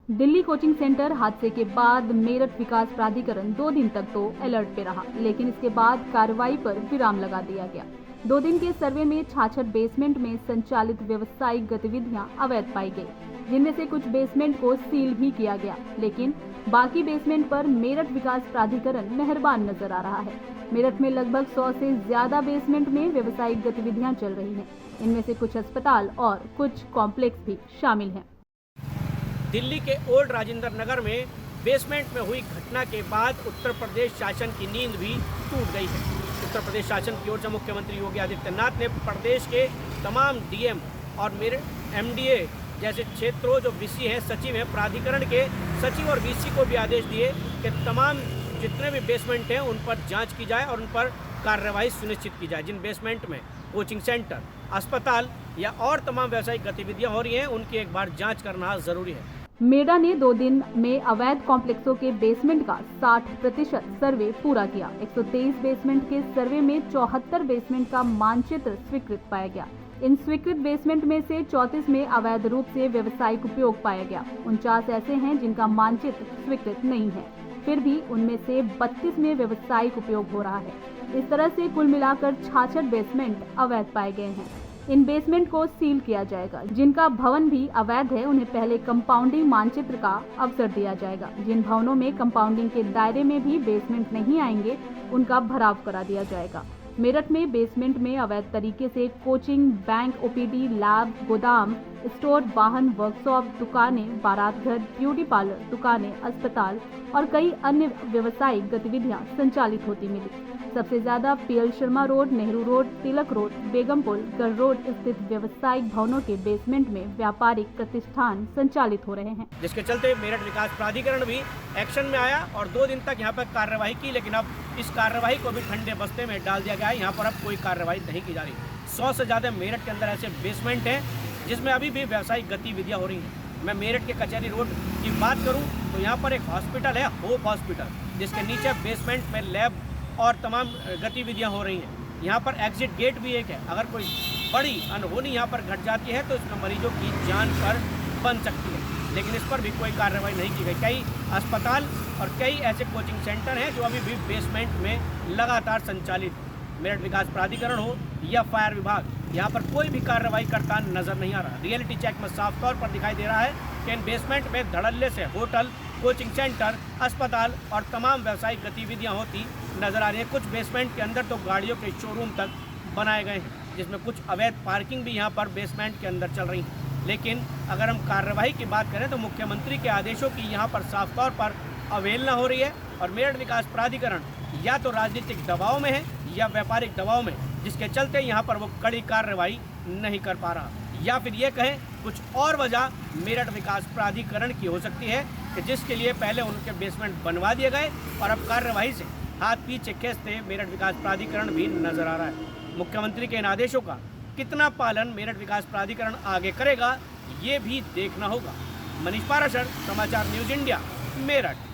Delhi coaching centre हादसे के बाद मेरठ विकास प्राधिकरण 2 दिन तक तो अलर्ट पे रहा, लेकिन इसके बाद कार्रवाई पर विराम लगा दिया गया। 2 दिन के सर्वे में 66 बेसमेंट में संचालित व्यवसायिक गतिविधियां अवैध पाई गई, जिनमें से कुछ बेसमेंट को सील भी किया गया, लेकिन बाकी बेसमेंट पर मेरठ विकास प्राधिकरण मेहरबान नजर आ रहा है। मेरठ में लगभग 100 से ज्यादा बेसमेंट में व्यवसायिक गतिविधियां चल रही हैं। इनमें से कुछ अस्पताल और कुछ कॉम्प्लेक्स भी शामिल हैं। दिल्ली के ओल्ड राजेंद्र नगर में बेसमेंट में हुई घटना के बाद उत्तर प्रदेश शासन की नींद भी टूट गई है। उत्तर प्रदेश शासन की ओर से मुख्यमंत्री योगी आदित्यनाथ ने प्रदेश के तमाम डीएम और मेरे एमडीए जैसे क्षेत्रों जो वीसी हैं, सचिव हैं, प्राधिकरण के सचिव और वीसी को भी आदेश दिए कि तमाम जितने भी बेसमेंट हैं उन पर जांच की जाए और उन पर कार्रवाई सुनिश्चित की जाए। जिन बेसमेंट में कोचिंग सेंटर, अस्पताल या और तमाम व्यावसायिक गतिविधियां हो रही हैं उनकी एक बार जांच करना जरूरी है। मेडा ने 2 दिन में अवैध कॉम्प्लेक्सों के बेसमेंट का 60% सर्वे पूरा किया। 123 बेसमेंट के सर्वे में 74 बेसमेंट का मानचित्र स्वीकृत पाया गया। इन स्वीकृत बेसमेंट में से 34 में अवैध रूप से व्यावसायिक उपयोग पाया गया। 49 ऐसे हैं जिनका मानचित्र स्वीकृत नहीं है, फिर भी उनमें से 32 में व्यावसायिक उपयोग हो रहा है। इस तरह से कुल मिलाकर 66 बेसमेंट अवैध पाए गए हैं। इन बेसमेंट को सील किया जाएगा। जिनका भवन भी अवैध है उन्हें पहले कंपाउंडिंग मानचित्र का अवसर दिया जाएगा। जिन भवनों में कंपाउंडिंग के दायरे में भी बेसमेंट नहीं आएंगे उनका भराव करा दिया जाएगा। मेरठ में बेसमेंट में अवैध तरीके से कोचिंग, बैंक, ओपीडी, लैब, गोदाम, स्टोर, वाहन, वर्कशॉप, दुकानें, बारात घर, ब्यूटी पार्लर, दुकानें, अस्पताल और कई अन्य व्यावसायिक गतिविधियां संचालित होती मिली। सबसे ज्यादा PL Sharma road, Nehru road, Tilak road, Begampur, Garh road स्थित व्यावसायिक भवनों के बेसमेंट में व्यापारिक प्रतिष्ठान संचालित हो रहे हैं, जिसके चलते मेरठ विकास प्राधिकरण भी एक्शन में आया और 2 दिन तक यहाँ पर कार्रवाई की, लेकिन अब इस कार्रवाई को भी ठंडे बस्ते में डाल दिया गया है। यहाँ पर अब कोई कार्रवाई नहीं की जा रही। 100 से ज़्यादा मेरठ के अंदर ऐसे बेसमेंट हैं जिसमें अभी भी व्यावसायिक गतिविधियाँ हो रही हैं। मैं मेरठ के कचहरी रोड की बात करूँ तो यहाँ पर एक हॉस्पिटल है, होप हॉस्पिटल, जिसके नीचे बेसमेंट में लैब और तमाम गतिविधियां हो रही हैं। यहाँ पर एग्जिट गेट भी एक है। अगर कोई बड़ी अनहोनी यहाँ पर घट जाती है तो इसमें मरीजों की जान पर बन सकती है, लेकिन इस पर भी कोई कार्रवाई नहीं की गई। कई अस्पताल और कई ऐसे कोचिंग सेंटर हैं जो अभी भी बेसमेंट में लगातार संचालित। मेरठ विकास प्राधिकरण हो या फायर विभाग, यहाँ पर कोई भी कार्रवाई करता नजर नहीं आ रहा। रियलिटी चेक में साफ तौर पर दिखाई दे रहा है कि इन बेसमेंट में धड़ल्ले से होटल, कोचिंग सेंटर, अस्पताल और तमाम व्यावसायिक गतिविधियां होती नजर आ रही है। कुछ बेसमेंट के अंदर तो गाड़ियों के शोरूम तक बनाए गए हैं, जिसमें कुछ अवैध पार्किंग भी यहाँ पर बेसमेंट के अंदर चल रही है। लेकिन अगर हम कार्रवाई की बात करें तो मुख्यमंत्री के आदेशों की यहाँ पर साफ तौर पर अवहेलना हो रही है और मेरठ विकास प्राधिकरण या तो राजनीतिक दबाव में है या व्यापारिक दबाव में, जिसके चलते यहाँ पर वो कड़ी कार्रवाई नहीं कर पा रहा। या फिर ये कहें कुछ और वजह मेरठ विकास प्राधिकरण की हो सकती है कि जिसके लिए पहले उनके बेसमेंट बनवा दिए गए और अब कार्रवाई से हाथ पीछे खींचते मेरठ विकास प्राधिकरण भी नजर आ रहा है। मुख्यमंत्री के इन आदेशों का कितना पालन मेरठ विकास प्राधिकरण आगे करेगा ये भी देखना होगा। मनीष पाराशर, समाचार न्यूज़ इंडिया, मेरठ।